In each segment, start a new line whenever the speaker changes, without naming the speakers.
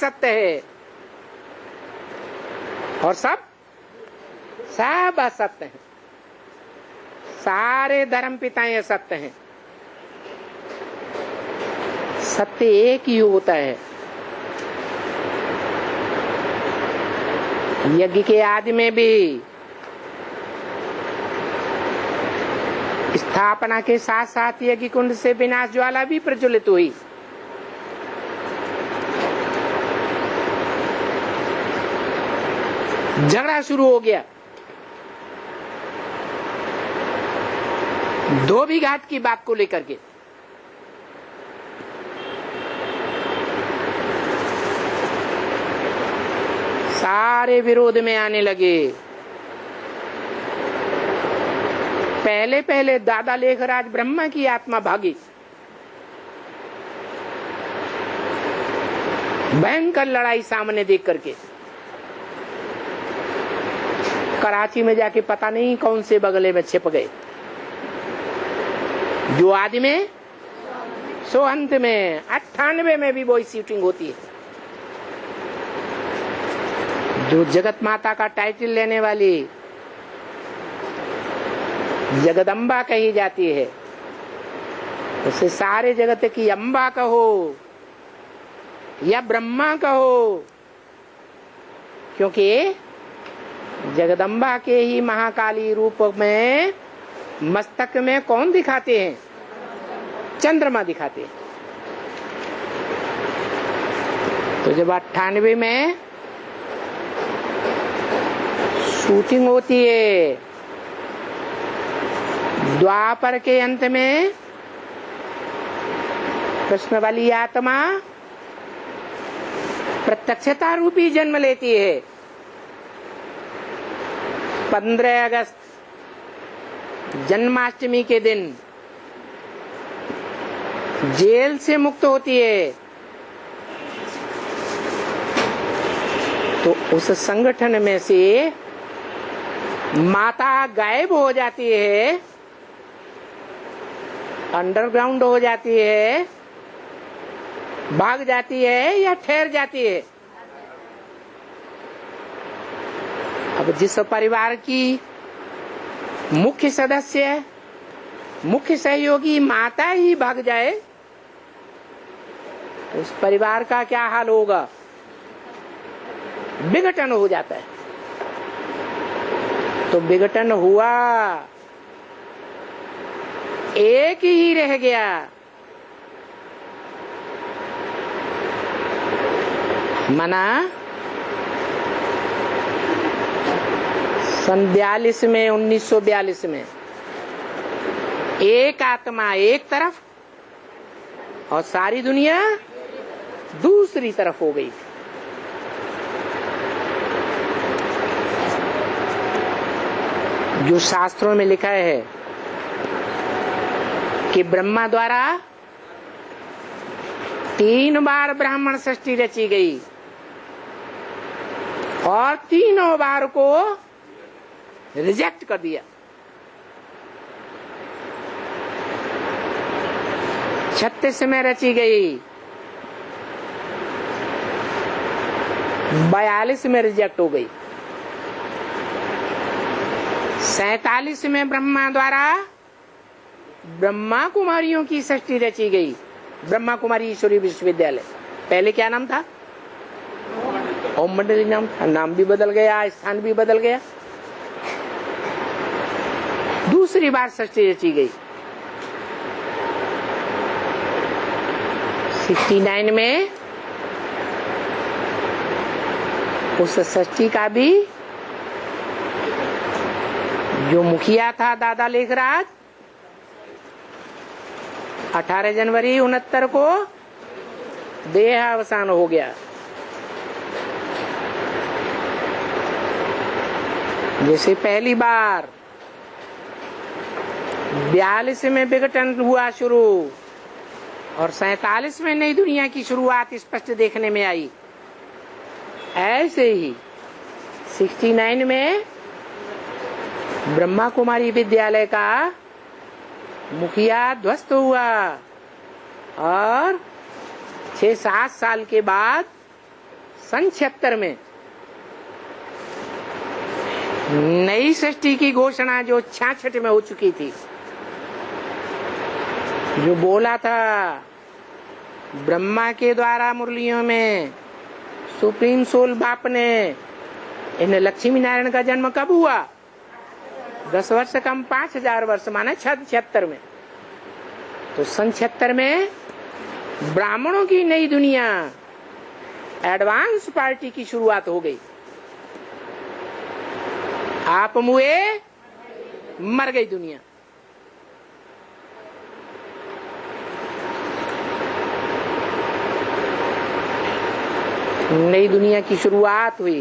सत्य है और सब असत्य है। सारे धर्म पिताएं असत्य हैं, सत्य एक ही होता है। यज्ञ के आदि में भी स्थापना के साथ साथ यज्ञ कुंड से विनाश ज्वाला भी प्रज्वलित हुई। झगड़ा शुरू हो गया, धोबी घाट की बात को लेकर के। सारे विरोध में आने लगे। पहले पहले दादा लेखराज ब्रह्मा की आत्मा भागी, भयंकर लड़ाई सामने देख करके। कराची में जाके पता नहीं कौन से बगले में छिप गए। जो आदि में सो अंत में 98 में भी वही शूटिंग होती है। जो जगत माता का टाइटल लेने वाली जगदम्बा कही जाती है, उसे सारे जगत की अम्बा कहो या ब्रह्मा कहो, क्योंकि जगदम्बा के ही महाकाली रूप में मस्तक में कौन दिखाते हैं? चंद्रमा दिखाते हैं। तो जब 98 में शूटिंग होती है, द्वापर के अंत में कृष्ण वाली आत्मा प्रत्यक्षता रूपी जन्म लेती है। 15 अगस्त जन्माष्टमी के दिन जेल से मुक्त होती है, तो उस संगठन में से माता गायब हो जाती है, अंडरग्राउंड हो जाती है, भाग जाती है या ठहर जाती है। अब जिस परिवार की मुख्य सदस्य, मुख्य सहयोगी माता ही भाग जाए, उस परिवार का क्या हाल होगा? विघटन हो जाता है। तो विघटन हुआ, एक ही रह गया। मना 1942 में एक आत्मा एक तरफ और सारी दुनिया दूसरी तरफ हो गई। जो शास्त्रों में लिखा है कि ब्रह्मा द्वारा 3 बार ब्राह्मण सृष्टि रची गई और तीनों बार को रिजेक्ट कर दिया। 36 में रची गई, 42 में रिजेक्ट हो गई, 47 में ब्रह्मा द्वारा ब्रह्मा कुमारियों की सृष्टि रची गई। ब्रह्मा कुमारी ईश्वरीय विश्वविद्यालय, पहले क्या नाम था? ओम मंडली नाम था। नाम भी बदल गया, स्थान भी बदल गया। दूसरी बार सृष्टि रची गई। 69 में उस सृष्टि का भी जो मुखिया था दादा लेखराज, 18 जनवरी 69 को देहावसान हो गया। जैसे पहली बार 42 में विघटन हुआ शुरू और 47 में नई दुनिया की शुरुआत स्पष्ट देखने में आई, ऐसे ही 69 में ब्रह्मा कुमारी विद्यालय का मुखिया ध्वस्त हुआ और 6-7 साल के बाद सन 76 में नई सृष्टि की घोषणा जो 66 में हो चुकी थी, जो बोला था ब्रह्मा के द्वारा मुरलियों में सुप्रीम सोल बाप ने, इन लक्ष्मी नारायण का जन्म कब हुआ? 10 वर्ष कम 5000 वर्ष माने 76 में। तो सन 76 में ब्राह्मणों की नई दुनिया, एडवांस पार्टी की शुरुआत हो गई। आप मुए मर गई दुनिया। नई दुनिया की शुरुआत हुई,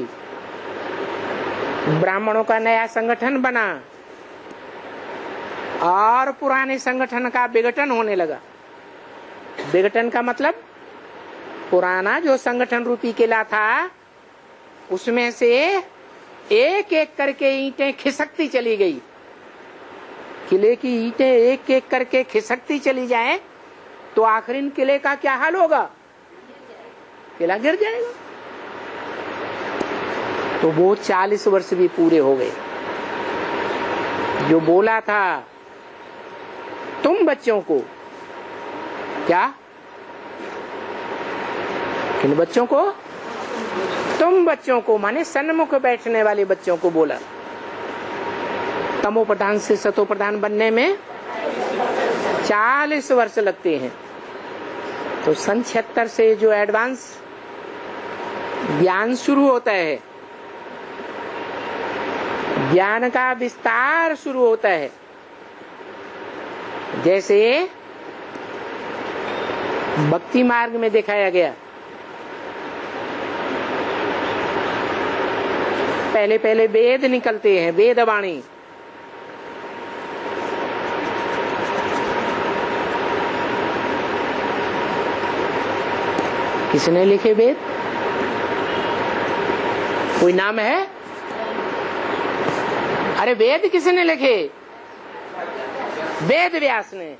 ब्राह्मणों का नया संगठन बना और पुराने संगठन का विघटन होने लगा। विघटन का मतलब पुराना जो संगठन रूपी किला था, उसमें से एक एक करके ईंटें खिसकती चली गई। किले की ईंटें एक एक करके खिसकती चली जाए तो आखिर किले का क्या हाल होगा? किला गिर जाएगा। तो वो 40 वर्ष भी पूरे हो गए। जो बोला था तुम बच्चों को, क्या किन बच्चों को? तुम बच्चों को माने सन्मुख बैठने वाले बच्चों को बोला। तमो प्रधान से सतो प्रधान बनने में 40 वर्ष लगते हैं। तो सन 76 से जो एडवांस ज्ञान शुरू होता है, ज्ञान का विस्तार शुरू होता है। जैसे भक्ति मार्ग में दिखाया गया, पहले पहले वेद निकलते हैं, वेद वाणी। किसने लिखे वेद? कोई नाम है? अरे वेद किसने लिखे? वेद व्यास ने।